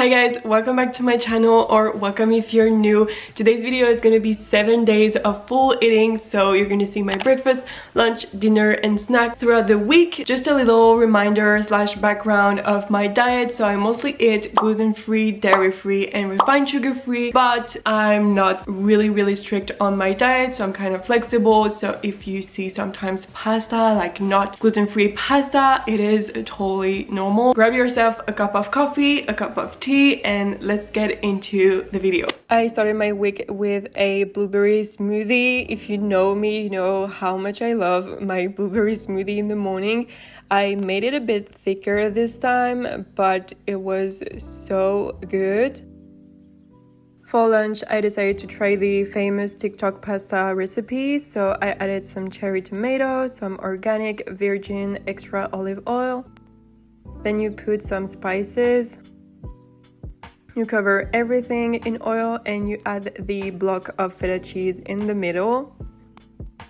Hi guys, welcome back to my channel, or welcome if you're new. Today's video is going to be 7 days of full eating, so you're going to see my breakfast, lunch, dinner and snack throughout the week. Just a little reminder slash background of my diet. So I mostly eat gluten-free, dairy-free and refined sugar-free, but I'm not really strict on my diet, so I'm kind of flexible. So if you see sometimes pasta, like not gluten-free pasta, it is totally normal. Grab yourself a cup of coffee, a cup of tea, and let's get into the video. I started my week with a blueberry smoothie. If you know me, you know how much I love my blueberry smoothie in the morning. I made it a bit thicker this time, but it was so good. For lunch, I decided to try the famous TikTok pasta recipe. So I added some cherry tomatoes, some organic virgin extra olive oil. Then you put some spices. You cover everything in oil and you add the block of feta cheese in the middle.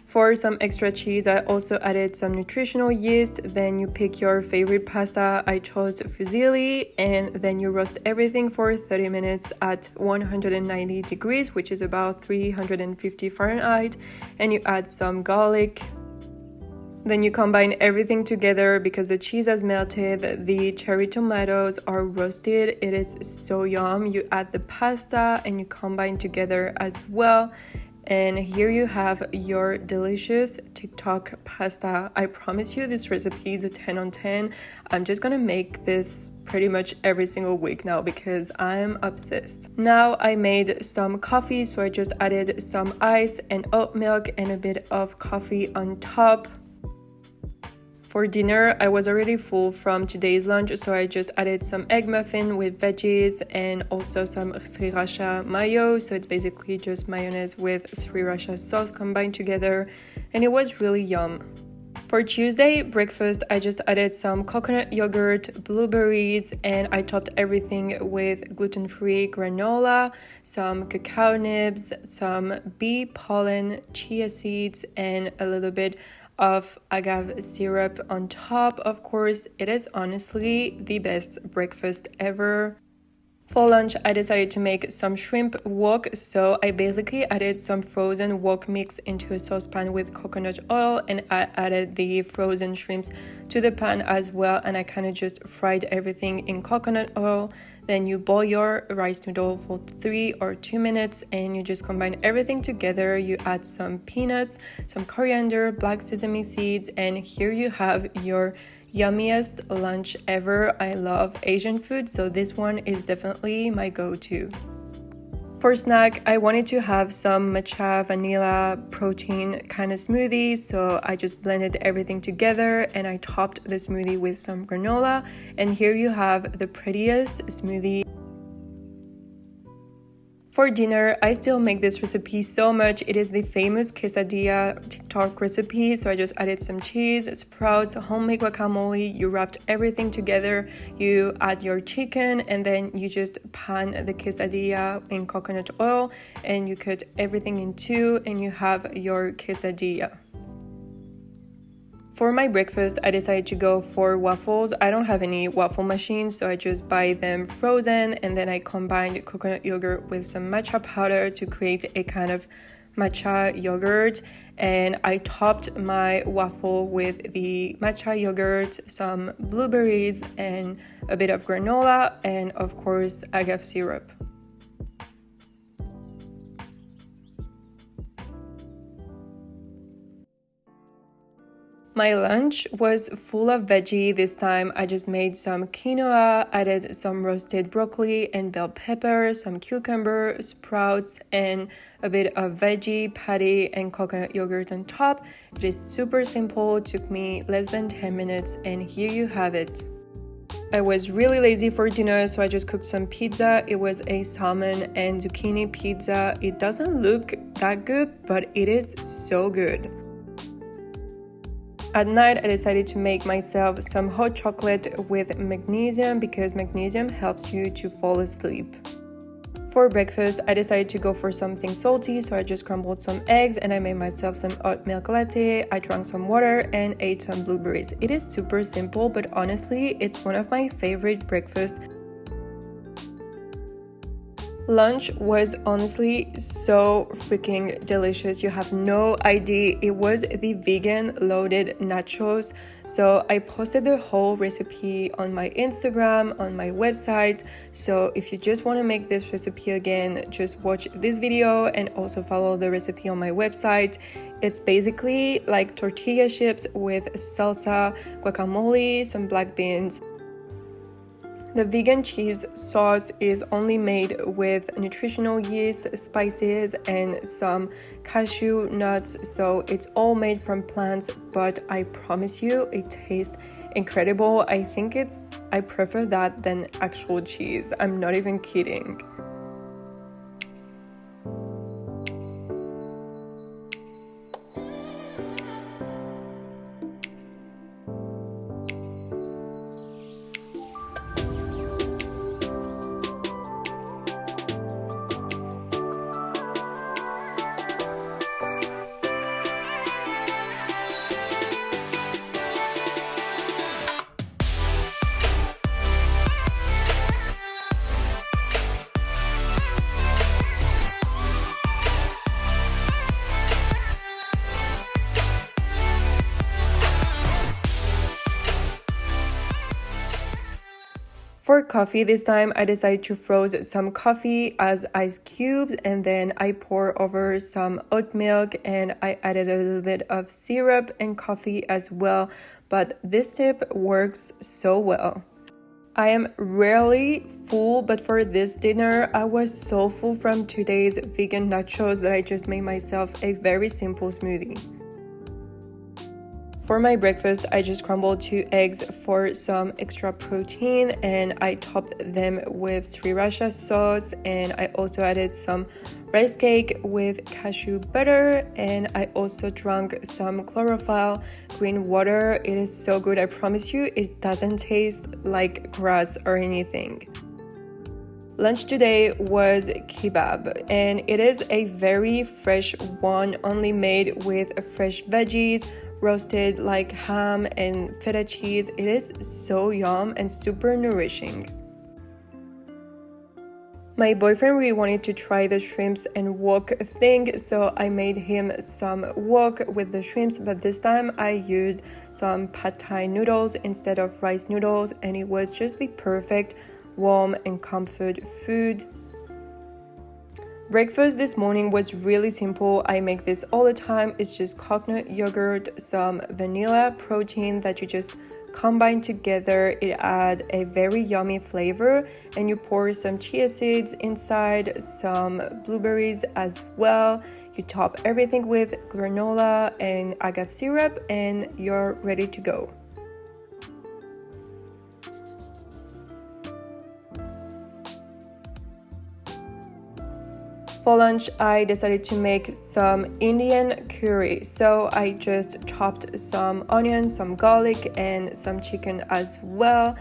For some extra cheese, I also added some nutritional yeast. Then you pick your favorite pasta. I chose fusilli, and then you roast everything for 30 minutes at 190 degrees, which is about 350 Fahrenheit, and you add some garlic. Then you combine everything together because the cheese has melted, the cherry tomatoes are roasted. It is so yum. You add the pasta and you combine together as well. And here you have your delicious TikTok pasta. I promise you this recipe is a 10 on 10. I'm just gonna make this pretty much every single week now because I'm obsessed. Now I made some coffee, so I just added some ice and oat milk and a bit of coffee on top. For dinner, I was already full from today's lunch, so I just added some egg muffin with veggies and also some sriracha mayo. So it's basically just mayonnaise with sriracha sauce combined together, and it was really yum. For Tuesday breakfast, I just added some coconut yogurt, blueberries, and I topped everything with gluten-free granola, some cacao nibs, some bee pollen, chia seeds, and a little bit of agave syrup on top. Of course, it is honestly the best breakfast ever. For lunch, I decided to make some shrimp wok, so I basically added some frozen wok mix into a saucepan with coconut oil, and I added the frozen shrimps to the pan as well, and I kind of just fried everything in coconut oil. Then you boil your rice noodle for 3 or 2 minutes and you just combine everything together. You add some peanuts, some coriander, black sesame seeds, and here you have your yummiest lunch ever. I love Asian food, so this one is definitely my go-to. For snack, I wanted to have some matcha vanilla protein kind of smoothie, so I just blended everything together and I topped the smoothie with some granola, and here you have the prettiest smoothie. For dinner, I still make this recipe so much. It is the famous quesadilla TikTok recipe. So I just added some cheese, sprouts, homemade guacamole. You wrapped everything together. You add your chicken and then you just pan the quesadilla in coconut oil and you cut everything in two and you have your quesadilla. For my breakfast, I decided to go for waffles. I don't have any waffle machines, so I just buy them frozen, and then I combined coconut yogurt with some matcha powder to create a kind of matcha yogurt. And I topped my waffle with the matcha yogurt, some blueberries, and a bit of granola, and of course, agave syrup. My lunch was full of veggie this time. I just made some quinoa, added some roasted broccoli and bell pepper, some cucumber, sprouts, and a bit of veggie patty and coconut yogurt on top. It is super simple, it took me less than 10 minutes, and here you have it. I was really lazy for dinner, so I just cooked some pizza. It was a salmon and zucchini pizza. It doesn't look that good, but it is so good. At night, I decided to make myself some hot chocolate with magnesium because magnesium helps you to fall asleep. For breakfast, I decided to go for something salty, so I just crumbled some eggs and I made myself some oat milk latte. I drank some water and ate some blueberries. It is super simple, but honestly, it's one of my favorite breakfasts. Lunch was honestly so freaking delicious. You have no idea. It was the vegan loaded nachos. So I posted the whole recipe on my Instagram, on my website. So if you just want to make this recipe again, just watch this video and also follow the recipe on my website. It's basically like tortilla chips with salsa, guacamole, some black beans. The vegan cheese sauce is only made with nutritional yeast, spices, and some cashew nuts, so it's all made from plants, but I promise you it tastes incredible. I prefer that than actual cheese. I'm not even kidding. For coffee this time, I decided to froze some coffee as ice cubes, and then I pour over some oat milk and I added a little bit of syrup and coffee as well, but this tip works so well. I am rarely full, but for this dinner, I was so full from today's vegan nachos that I just made myself a very simple smoothie. For my breakfast, I just crumbled 2 eggs for some extra protein, and I topped them with sriracha sauce, and I also added some rice cake with cashew butter, and I also drank some chlorophyll green water. It is so good. I promise you, it doesn't taste like grass or anything. Lunch today was kebab, and it is a very fresh one, only made with fresh veggies, roasted like ham and feta cheese. It is so yum and super nourishing. My boyfriend really wanted to try the shrimps and wok thing, so I made him some wok with the shrimps, but this time I used some pad thai noodles instead of rice noodles, and it was just the perfect warm and comfort food. Breakfast this morning was really simple. I make this all the time. It's just coconut yogurt, some vanilla protein that you just combine together. It adds a very yummy flavor, and you pour some chia seeds inside, some blueberries as well. You top everything with granola and agave syrup, and you're ready to go. For lunch, I decided to make some Indian curry. So I just chopped some onions, some garlic, and some chicken as well.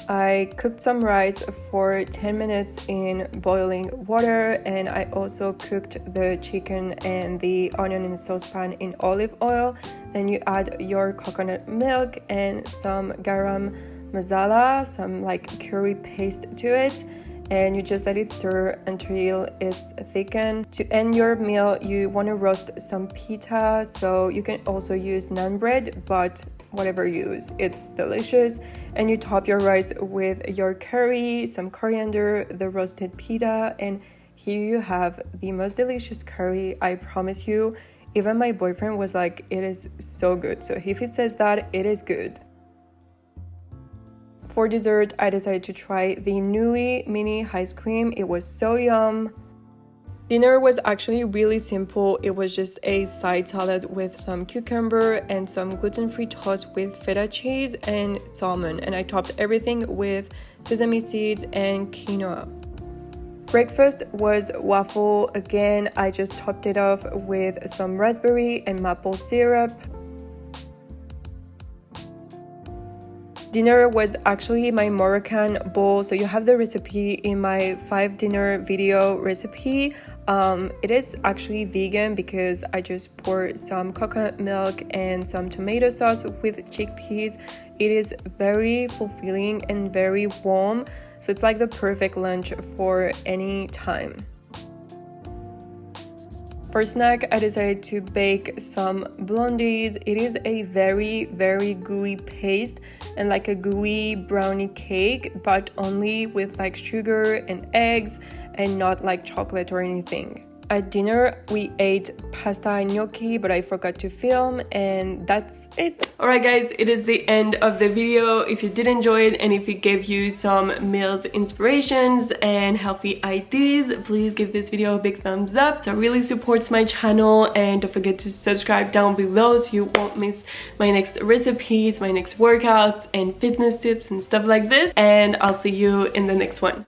I cooked some rice for 10 minutes in boiling water, and I also cooked the chicken and the onion in a saucepan in olive oil. Then you add your coconut milk and some garam masala, some like curry paste to it, and you just let it stir until it's thickened. To end your meal, you want to roast some pita, so you can also use naan bread, but whatever you use, it's delicious. And you top your rice with your curry, some coriander, the roasted pita, and here you have the most delicious curry. I promise you, even my boyfriend was like, it is so good. So if he says that, it is good. For dessert, I decided to try the Nui mini ice cream. It was so yum. Dinner was actually really simple. It was just a side salad with some cucumber and some gluten-free toast with feta cheese and salmon, and I topped everything with sesame seeds and quinoa. Breakfast was waffle. Again, I just topped it off with some raspberry and maple syrup. Dinner was actually my Moroccan Bowl, so you have the recipe in my 5 dinner video recipe. It is actually vegan because I just poured some coconut milk and some tomato sauce with chickpeas. It is very fulfilling and very warm, so it's like the perfect lunch for any time. For snack, I decided to bake some blondies. It is a very gooey paste and like a gooey brownie cake, but only with like sugar and eggs and not like chocolate or anything. At dinner, we ate pasta and gnocchi, but I forgot to film, and that's it. Alright guys, it is the end of the video. If you did enjoy it and if it gave you some meals inspirations and healthy ideas, please give this video a big thumbs up. That really supports my channel, and don't forget to subscribe down below so you won't miss my next recipes, my next workouts and fitness tips and stuff like this. And I'll see you in the next one.